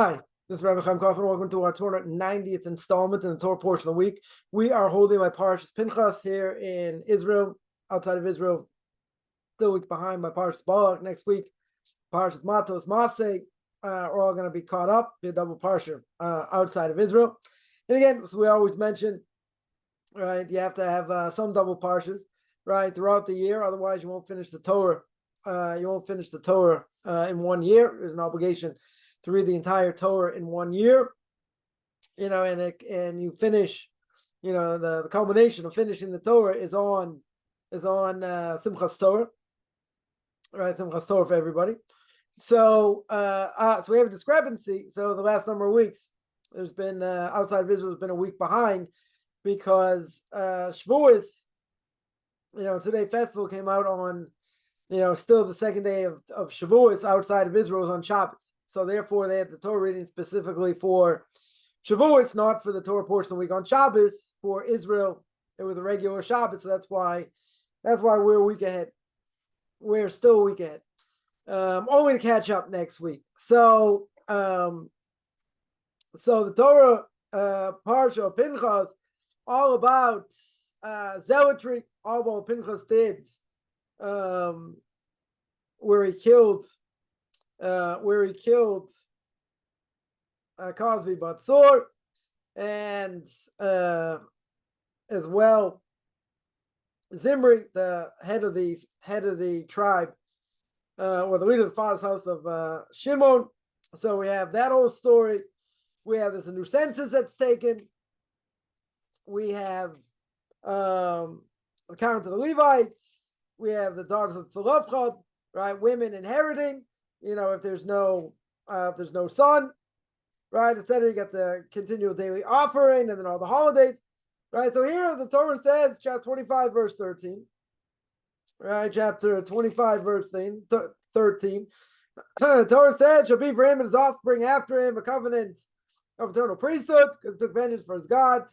Hi, this is Rabbi Chaim Kaufman. Welcome to our 290th installment in the Torah portion of the week. We are holding my Parshat Pinchas here in Israel, outside of Israel. Still a week behind my Parshat Balak. Next week, Parshat Matos Maseh. We're all going to be caught up. Be a double Parsha outside of Israel. And again, as we always mention, right, you have to have some double Parshas, right, throughout the year. Otherwise, you won't finish the Torah. You won't finish the Torah in 1 year. There's an obligation to read the entire Torah in 1 year, and you finish, the culmination of finishing the Torah is on Simchas Torah, right? Simchas Torah for everybody. So we have a discrepancy. So the last number of weeks, there's been outside of Israel has been a week behind because Shavuos, today festival came out on, still the second day of Shavuos outside of Israel was on Shabbos. So therefore, they had the Torah reading specifically for Shavuos, not for the Torah portion of the week on Shabbos. For Israel, it was a regular Shabbos, so that's why we're a week ahead. We're still a week ahead, only to catch up next week. So, the Torah Parshat Pinchas, all about zealotry, all about Pinchas did, where he killed Cosby Batzor, and as well Zimri, the head of the tribe, or the leader of the father's house of Shimon. So we have that whole story. We have this new census that's taken. We have the count of the Levites. We have the daughters of Tzolofchad, right? Women inheriting. If there's no son, right, etc. You got the continual daily offering, and then all the holidays, right? So here the Torah says, chapter 25, verse 13, right? Chapter 25, verse 13. The Torah said, "Shall be for him and his offspring after him a covenant of eternal priesthood, because he took vengeance for his God.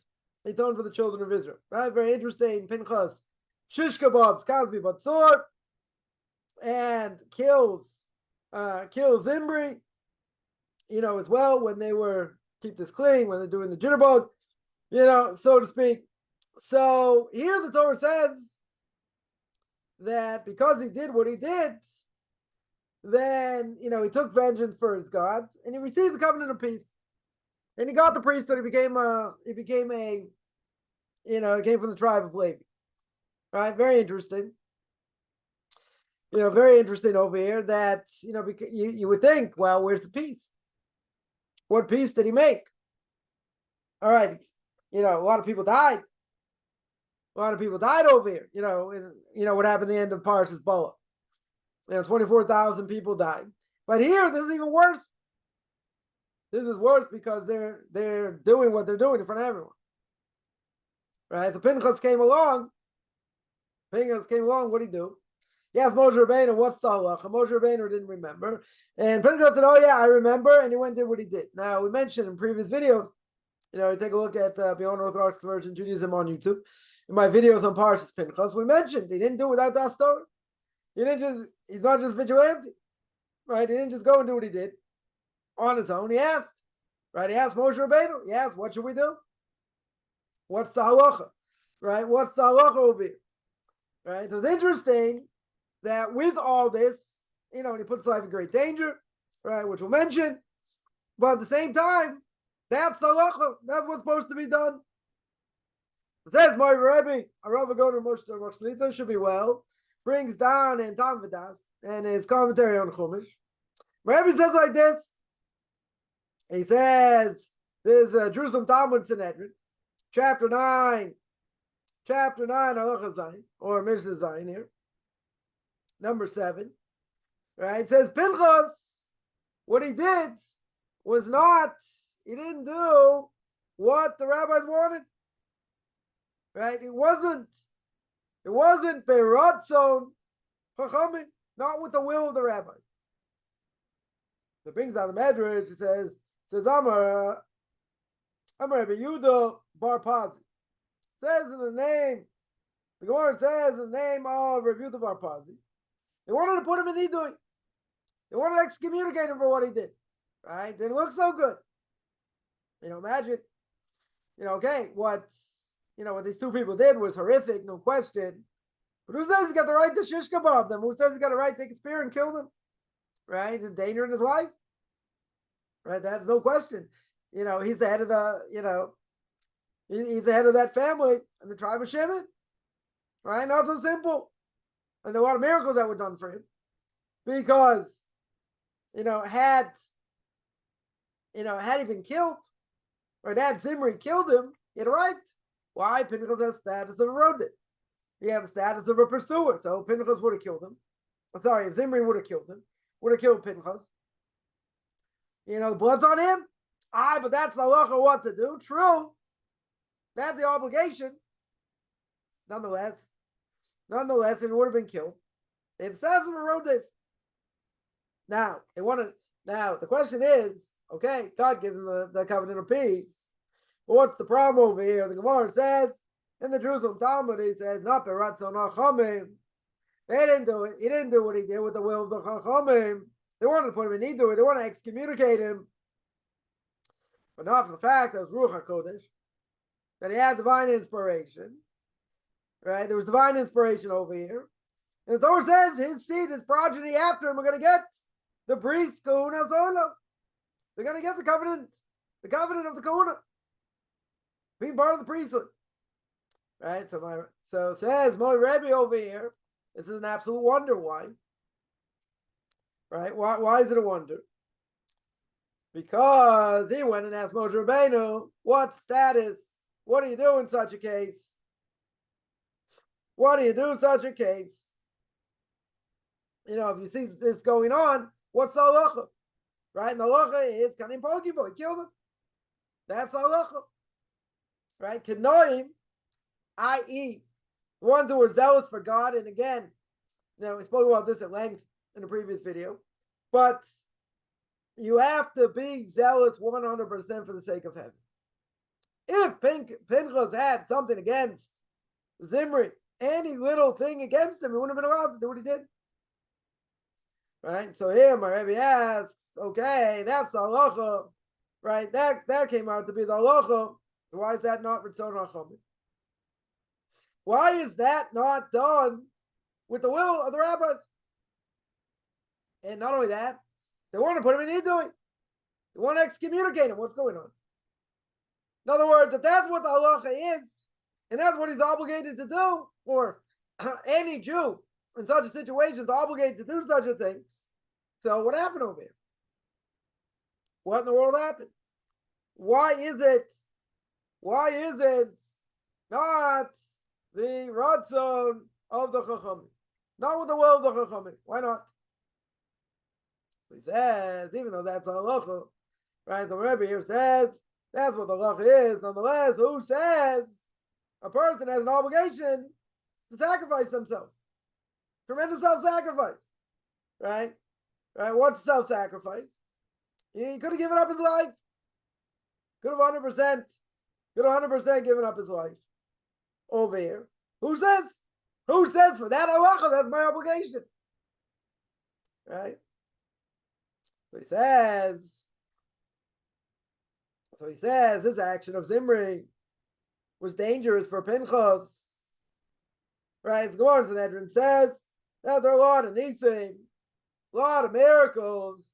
He atoned for the children of Israel." Right? Very interesting. Pinchas Shishkabob's Cosby Batzor, and kills Zimri, as well, when they were, keep this clean, when they're doing the jitterbug, so to speak. So here the Torah says that because he did what he did, then, he took vengeance for his God, and he received the covenant of peace. And he got the priesthood. He came from the tribe of Levi. Right? Very interesting. Very interesting over here that, because you would think, well, where's the peace? What peace did he make? All right. A lot of people died. A lot of people died over here. What happened at the end of Parshat Balak. 24,000 people died. But here, this is even worse. This is worse because they're doing what they're doing in front of everyone. Right? So Pinchas came along. What did he do? He asked Moshe Rabbeinu, what's the halacha? Moshe Rabbeinu didn't remember. And Pinchas said, oh yeah, I remember. And he went and did what he did. Now, we mentioned in previous videos, take a look at Beyond Orthodox Conversion Judaism on YouTube. In my videos on Parshat Pinchas, we mentioned he didn't do it without that story. He's not just vigilante. Right? He didn't just go and do what he did on his own. He asked. Right? He asked Moshe Rabbeinu. He asked, what should we do? What's the halacha? Right? What's the halacha over here? Right? So it's interesting that with all this, he puts life in great danger, right, which we'll mention, but at the same time, that's the halacha. That's what's supposed to be done. It says, my Rebbe, a Rav Agon Moshe should be well, brings down in Tam V'das, and his commentary on Chumash. My Rebbe says like this. He says, there's Jerusalem Talmud Sanhedrin, chapter 9, Halacha Zayin, or Mishnah Zayin here. Number 7, right? It says Pinchas, what he did was he didn't do what the rabbis wanted, right? It wasn't Beratzon Chachamim, not with the will of the rabbis. So it brings down the Medrash. It says Amar Rabbi Yehuda Bar Pazi. Says in the name, the Gemara says in the name of Rabbi Yehuda Bar Pazi. They wanted to put him in Nidui. They wanted to excommunicate him for what he did. right? Didn't look so good. Imagine, okay, what these two people did was horrific, no question. But who says he's got the right to shish kebab them? Who says he's got the right to take a spear and kill them? Right? It's a danger in his life. Right? That's no question. He's the head of he's the head of that family and the tribe of Shimon. Right? Not so simple. And there are a lot of miracles that were done for him. Because, had he been killed, or had Zimri killed him, he had a right. Why? Pinchas has status of a rodent. He had the status of a pursuer, so Pinchas would have killed him. I'm sorry, if Zimri would have killed him, would have killed Pinchas. The blood's on him. But that's the halacha what to do. True. That's the obligation. Nonetheless, if he would have been killed, it says of a rodent. Now, the question is, okay, God gives him the covenant of peace. But what's the problem over here? The Gemara says, in the Jerusalem Talmud, he says, not beratzon hachamim. They didn't do it. He didn't do what he did with the will of the chachamim. They wanted to put him in Nidur. They want to excommunicate him. But not for the fact that it was Ruach HaKodesh, that he had divine inspiration. Right? There was divine inspiration over here. And the Torah says his seed, his progeny after him are going to get the priest kahuna solo. They're going to get the covenant of the kahuna, being part of the priesthood. Right? So it says my Rebbe over here. This is an absolute wonder. Why? Right? Why is it a wonder? Because he went and asked Moshe Rabbeinu, what status? What do you do in such a case? What do you do in such a case? If you see this going on, what's the halacha? Right? And the halacha is Kanim Pogibo. He killed him. That's the halacha. Right? Kenoim, i.e., the ones who were zealous for God. And again, we spoke about this at length in the previous video. But you have to be zealous 100% for the sake of heaven. If Pinchas had something against Zimri, any little thing against him, he wouldn't have been allowed to do what he did. Right? So here, my Rebbe asks, okay, that's the halacha. Right? That came out to be the halacha. Why is that not Ritzon HaChamim? Why is that not done with the will of the rabbis? And not only that, they want to put him in Nidui. They want to excommunicate him. What's going on? In other words, if that's what the halacha is, and that's what he's obligated to do, or any Jew in such a situation is obligated to do such a thing, so what happened over here? What in the world happened? Why is it not the Ratzon of the Chachamim? Not with the will of the Chachamim. Why not? He says, even though that's a halacha, right? The Rebbe here says that's what the halacha is. Nonetheless, who says a person has an obligation to sacrifice themselves? Tremendous self-sacrifice, right? Right? What's self-sacrifice? He could have given up his life. Could have 100%. Could have 100% given up his life over here. Who says? Who says for that halacha? That's my obligation, right? So he says this action of Zimri was dangerous for Pinchas. Right? It's going to Sanhedrin says that there are a lot of nisim, a lot of miracles,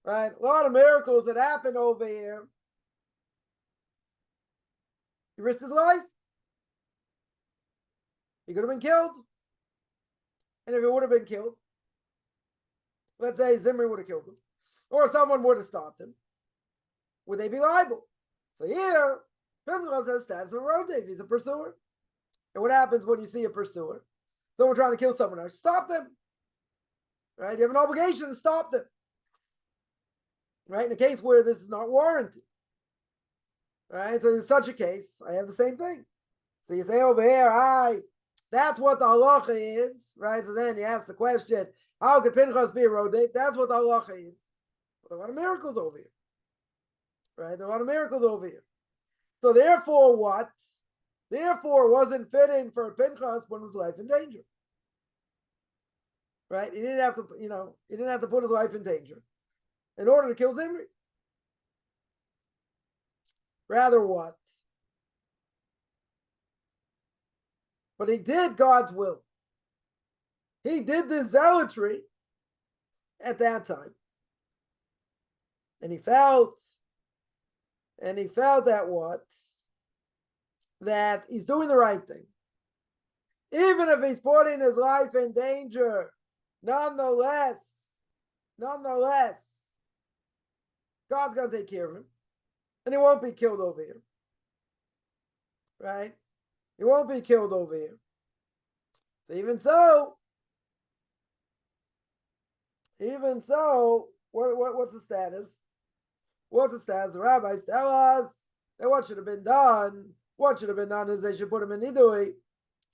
right? A lot of miracles that happened over here. He risked his life. He could have been killed. And if he would have been killed, let's say Zimri would have killed him, or someone would have stopped him, would they be liable? So here, Pinchas has status of Rodev. He's a pursuer. And what happens when you see a pursuer? Someone trying to kill someone else. Stop them. Right? You have an obligation to stop them. Right? In a case where this is not warranted. Right? So in such a case, I have the same thing. So you say over here, that's what the halacha is. Right? So then you ask the question, how could Pinchas be a Rodev? That's what the halacha is. But there are a lot of miracles over here. Right? There are a lot of miracles over here. So therefore what? Therefore it wasn't fitting for Pinchas when his life in danger. Right? He didn't have to, he didn't have to put his life in danger in order to kill Zimri. Rather what? But he did God's will. He did this zealotry at that time. And he felt that what? That he's doing the right thing. Even if he's putting his life in danger, nonetheless, God's going to take care of him. And he won't be killed over here. Right? He won't be killed over here. So even so, what's the status? What's the status? The rabbis tell us that what should have been done is they should put him in Nidui,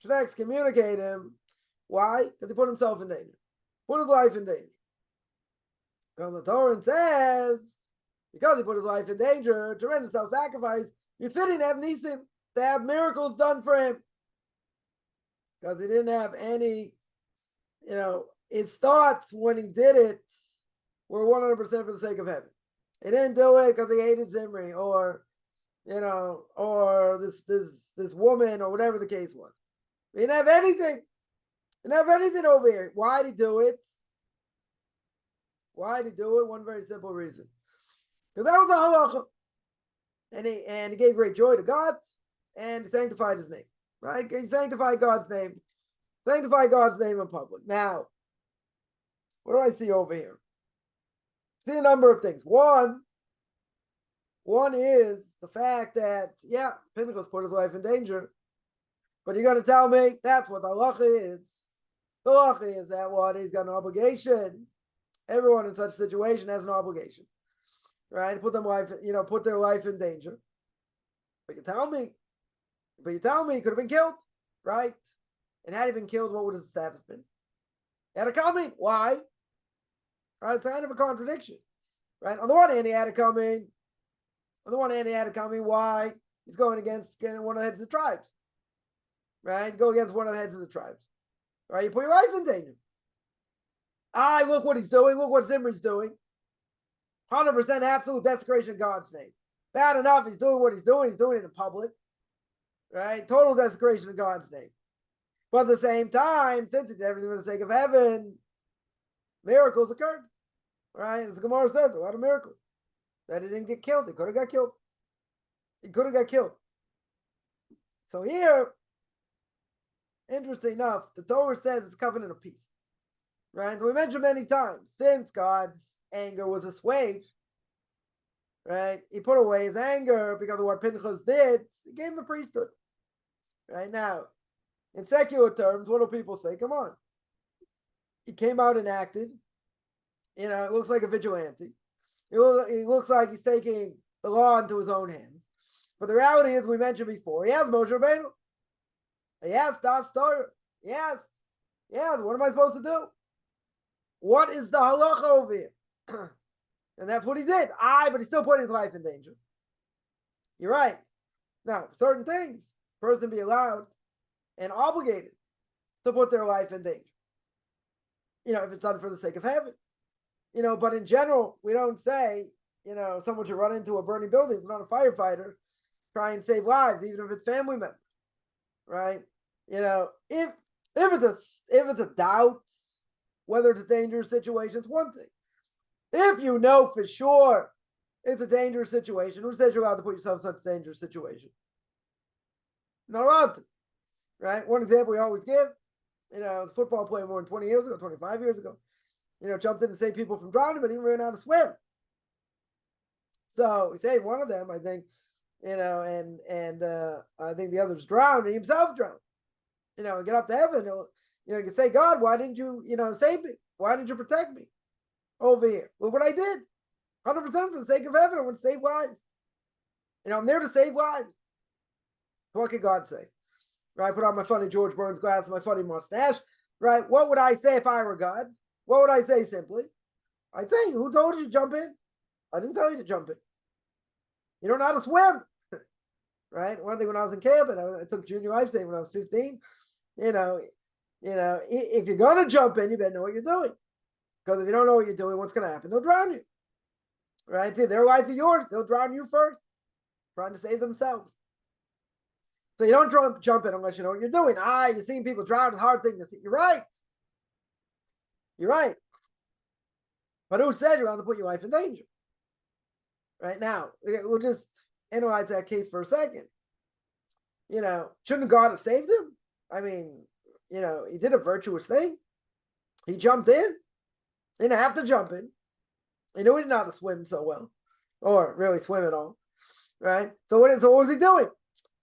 should excommunicate him. Why? Because he put himself in danger. Put his life in danger. Because the Torah says, because he put his life in danger, to render self-sacrifice, he's fitting to have nisim, to have miracles done for him. Because he didn't have any, his thoughts when he did it were 100% for the sake of heaven. He didn't do it because he hated Zimri or this woman or whatever the case was. He didn't have anything. He didn't have anything over here. Why did he do it? One very simple reason. Because that was the halacha. And he gave great joy to God and he sanctified his name. Right? He sanctified God's name. Sanctify God's name in public. Now, what do I see over here? I see a number of things. One is the fact that, Pinchas put his life in danger. But you're going to tell me that's what the halacha is. The halacha is that what? He's got an obligation. Everyone in such a situation has an obligation. Right? Put their life in danger. But you tell me he could have been killed. Right? And had he been killed, what would his status been? He had to come in. Why? Right? It's kind of a contradiction. Right? On the one hand, he had to come in. Why? He's going against one of the heads of the tribes. Right? Go against one of the heads of the tribes. Right? You put your life in danger. Look what he's doing. Look what Zimri's doing. 100% absolute desecration of God's name. Bad enough, he's doing what he's doing. He's doing it in public. Right? Total desecration of God's name. But at the same time, since it's everything for the sake of heaven, miracles occurred. Right? As the Gemara says, what a miracle. That he didn't get killed. He could have got killed. So here, interesting enough, the Torah says it's covenant of peace. Right? We mentioned many times, since God's anger was assuaged, right? He put away his anger because of what Pinchas did. He gave him the priesthood. Right now, in secular terms, what do people say? Come on. He came out and acted. It looks like a vigilante. He looks like he's taking the law into his own hands. But the reality is, we mentioned before, he has Moshe Rabbeinu. He has Das Torah. He has. What am I supposed to do? What is the halacha over here? And that's what he did. But he's still putting his life in danger. You're right. Now, certain things, person be allowed and obligated to put their life in danger. If it's done for the sake of heaven. But in general, we don't say, someone should run into a burning building. It's not a firefighter. Try and save lives, even if it's family members. Right? If it's a doubt whether it's a dangerous situation, it's one thing. If you know for sure it's a dangerous situation, who says you're allowed to put yourself in such a dangerous situation? Not allowed to. Right? One example we always give, the football player more than 20 years ago, 25 years ago, jumped in to save people from drowning, but he didn't really know how to swim. So he saved one of them, I think, and I think the others drowned, and he himself drowned. Get up to heaven, you can say, God, why didn't you, save me? Why didn't you protect me over here? Well, what I did, 100% for the sake of heaven, I want to save lives. I'm there to save lives. What could God say? Right? Put on my funny George Burns glasses, my funny mustache. Right? What would I say if I were God? What would I say simply? I'd say, who told you to jump in? I didn't tell you to jump in. You don't know how to swim. Right? One thing when I was in camp, and I took junior life saving when I was 15, if you're going to jump in, you better know what you're doing. Because if you don't know what you're doing, what's going to happen? They'll drown you. Right? It's their life or yours. They'll drown you first. trying to save themselves. So you don't jump in unless you know what you're doing. You're seeing people drown, it's a hard thing to see. You're right. You're right. But who said you're going to put your life in danger? Right now, we'll just analyze that case for a second. Shouldn't God have saved him? I mean, he did a virtuous thing. He jumped in. He didn't have to jump in. He knew he didn't know how to swim so well, or really swim at all, right? So what was he doing?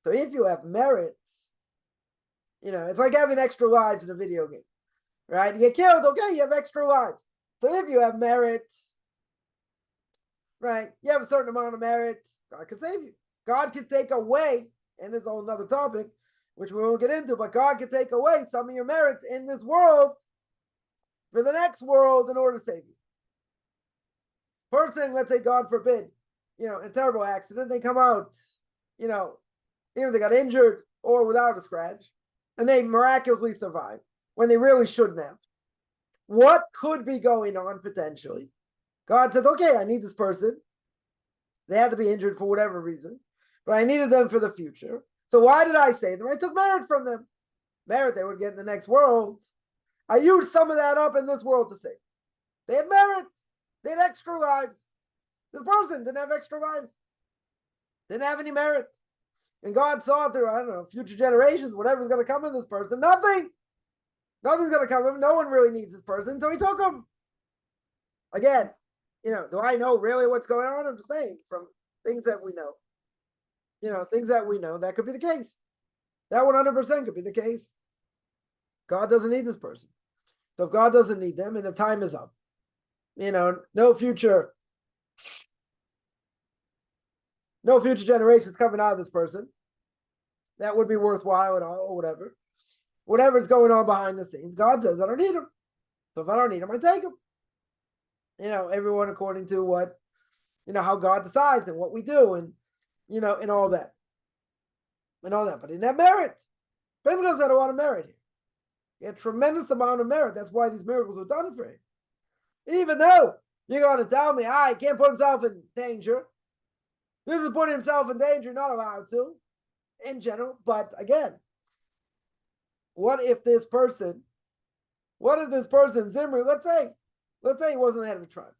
So if you have merits, it's like having extra lives in a video game, right? You get killed, okay, you have extra lives. So if you have merits, right, you have a certain amount of merit, God can save you. God can take away, and there's a whole other topic, which we won't get into, but God can take away some of your merits in this world for the next world in order to save you. Person, let's say, God forbid, in a terrible accident, they come out, either they got injured or without a scratch, and they miraculously survive when they really shouldn't have. What could be going on potentially? God says, okay, I need this person. They had to be injured for whatever reason, but I needed them for the future. So why did I save them? I took merit from them. Merit they would get in the next world. I used some of that up in this world to save. They had merit. They had extra lives. This person didn't have extra lives. Didn't have any merit. And God saw through, I don't know, future generations, whatever's going to come of this person. Nothing. Nothing's going to come of him. No one really needs this person. So he took him. Again, do I know really what's going on? I'm just saying from things that we know. Things that we know, that could be the case. That 100% could be the case. God doesn't need this person. So if God doesn't need them and their time is up, no future generations coming out of this person that would be worthwhile at all, or whatever. Whatever's going on behind the scenes, God says, I don't need him. So if I don't need him, I take him. Everyone according to what, how God decides and what we do and, and all that. And all that. But he didn't have merit. Pinchas had a lot of merit here. He had a tremendous amount of merit. That's why these miracles were done for him. Even though you're going to tell me, he can't put himself in danger. This is putting himself in danger, not allowed to, in general. But again, what if this person, Zimri, let's say he wasn't the head of a tribe,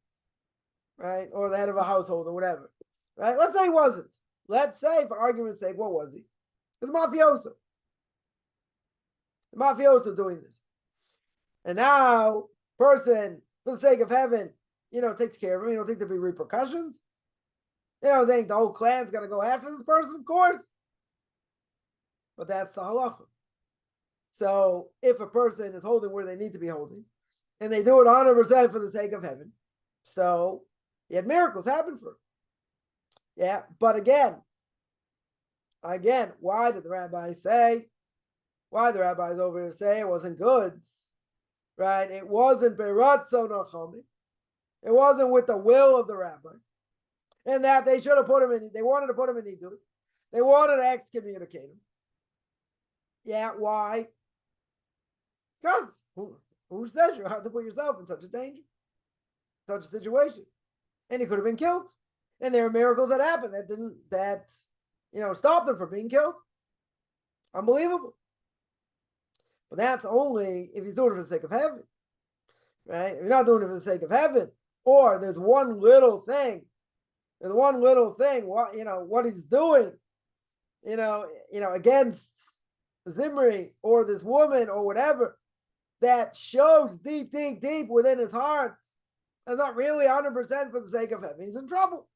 right? Or the head of a household or whatever, right? Let's say he wasn't. Let's say, for argument's sake, what was he? He was a mafioso. The mafioso doing this. And now, person, for the sake of heaven, takes care of him. You don't think there'll be repercussions? You don't think the whole clan's going to go after this person? Of course. But that's the halacha. So if a person is holding where they need to be holding, and they do it 100% for the sake of heaven, so he had miracles happen for him. Yeah, but again, why did the rabbis say? Why the rabbis over here say it wasn't goods, right? It wasn't beratzo nachami. It wasn't with the will of the rabbi. And that they should have put him in, they wanted to put him in Nidus. They wanted to excommunicate him. Yeah, why? Because who says you have to put yourself in such a danger, such a situation? And he could have been killed. And there are miracles that happened that stopped him from being killed. Unbelievable. But that's only if he's doing it for the sake of heaven, right? If you're not doing it for the sake of heaven, or there's one little thing, what he's doing, against Zimri or this woman or whatever, that shows deep within his heart, and not really 100% for the sake of heaven. He's in trouble.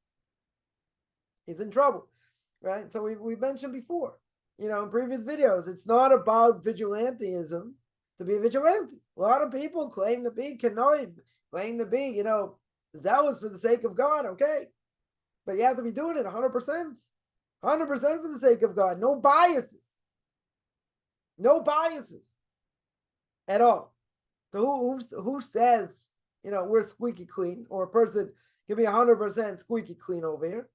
Right? So we mentioned before, in previous videos, it's not about vigilantism to be a vigilante. A lot of people claim to be kanoim, claim to be, zealous for the sake of God, okay? But you have to be doing it 100%. 100% for the sake of God. No biases. At all. So who says, we're squeaky clean, or a person can be 100% squeaky clean over here?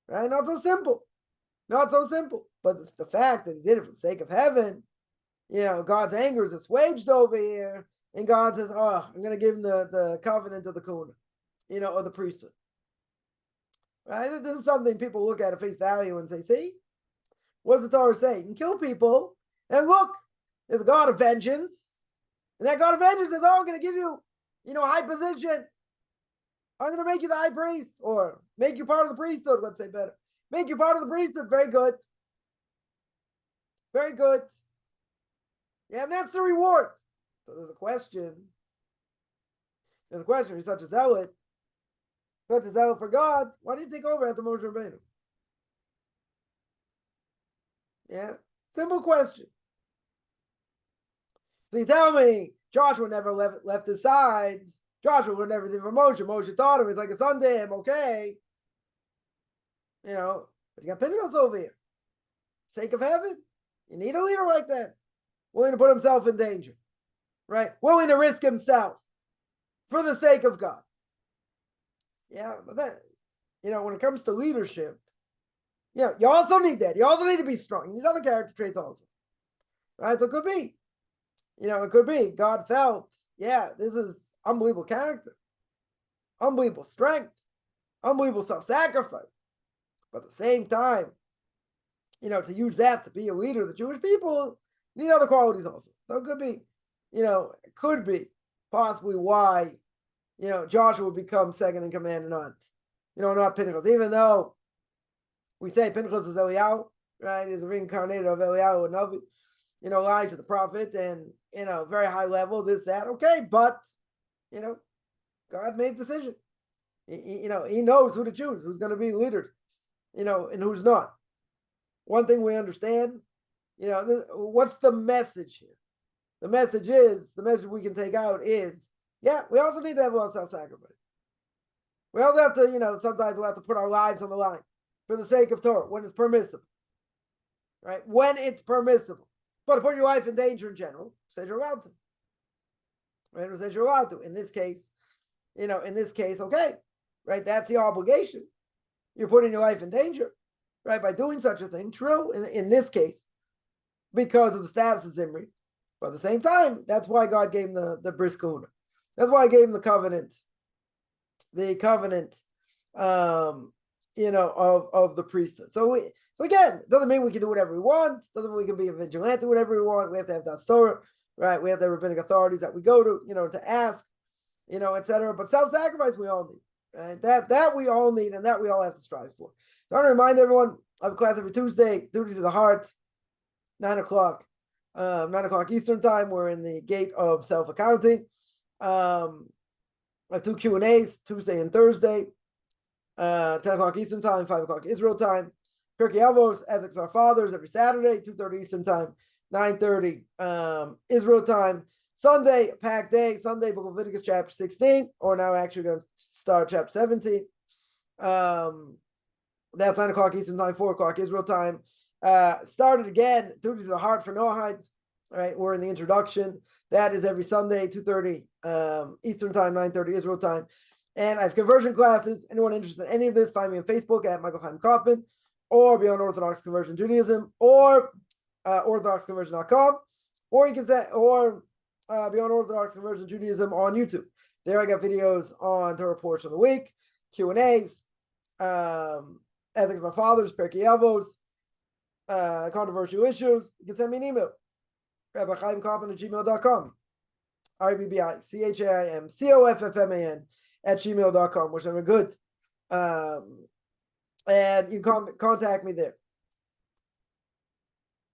Right? Not so simple. But the fact that he did it for the sake of heaven, God's anger is assuaged over here, and God says, I'm going to give him the covenant of the Kuna, or the priesthood. right? This is something people look at face value and say, see, what does the Torah say? You can kill people, and look, there's a God of vengeance, and that God of vengeance says, oh, I'm going to give you, a high position. I'm going to make you the high priest, or make you part of the priesthood, let's say better. Make you part of the priesthood, very good. Very good. Yeah, and that's the reward. So there's a question. If you're such a zealot for God, why did you take over after Moshe Rabbeinu? Yeah, simple question. So you tell me Joshua never left his sides. Joshua learned everything from Moshe. Moshe taught him. It's like a son to him. Okay. But you got Pinchas over here. Sake of heaven. You need a leader like that. Willing to put himself in danger. Right? Willing to risk himself for the sake of God. Yeah, but that, when it comes to leadership, you also need that. You also need to be strong. You need other character traits also. Right? So it could be. It could be God felt, this is unbelievable character, unbelievable strength, unbelievable self-sacrifice. But at the same time, to use that to be a leader of the Jewish people, need other qualities also. So it could be, possibly why, Joshua would become second in command and not Pinchas. Even though we say Pinchas is Eliyahu, right? He's a reincarnated of Eliyahu and Navi. Elijah the prophet, and very high level, this, that, okay, but God made a decision. He knows who to choose, who's going to be leaders, and who's not. One thing we understand, what's the message here? The message we can take out is, we also need to have a lot of self-sacrifice. We also have to, sometimes we'll have to put our lives on the line for the sake of Torah when it's permissible, right? When it's permissible. But to put your life in danger in general, says you're allowed to. Right? It says you're allowed to. In this case, okay, right? That's the obligation. You're putting your life in danger, right? By doing such a thing. True, in this case, because of the status of Zimri. But at the same time, that's why God gave him the bris kahuna. That's why I gave him the covenant. The covenant, of the priesthood. So again, doesn't mean we can do whatever we want. Doesn't mean we can be a vigilante, whatever we want. We have to have that Torah, right? We have to have rabbinic authorities that we go to, to ask, etc. But self-sacrifice we all need, right? That we all need, and that we all have to strive for. So I want to remind everyone, I have a class every Tuesday, Duties of the Heart, 9 o'clock, 9 o'clock Eastern time. We're in the gate of self-accounting. 2 Q&As, Tuesday and Thursday. 10 o'clock Eastern time, 5 o'clock Israel time. Pirkei Avos, Ethics Our Fathers, every Saturday, 2:30 Eastern time, 9:30 Israel time. Sunday, packed day. Sunday, Book of Leviticus, chapter 16, or now actually going to start chapter 17. That's 9 o'clock Eastern time, 4 o'clock Israel time. Started again, Duties of the Heart for Noahides. All right, we're in the introduction. That is every Sunday, 2:30 Eastern time, 9:30 Israel time. And I have conversion classes. Anyone interested in any of this, find me on Facebook at Michael Chaim Kaufman, or Beyond Orthodox Conversion Judaism, or orthodoxconversion.com, or you can say, or Beyond Orthodox Conversion Judaism on YouTube. There I got videos on Torah portion of the week, Q&As, Ethics of Our Fathers, Pirkei Avos, controversial issues. You can send me an email, rabbichaimkaufman@gmail.com, RBBICHAIMCOFFMAN @gmail.com, which I'm good. And you can contact me there.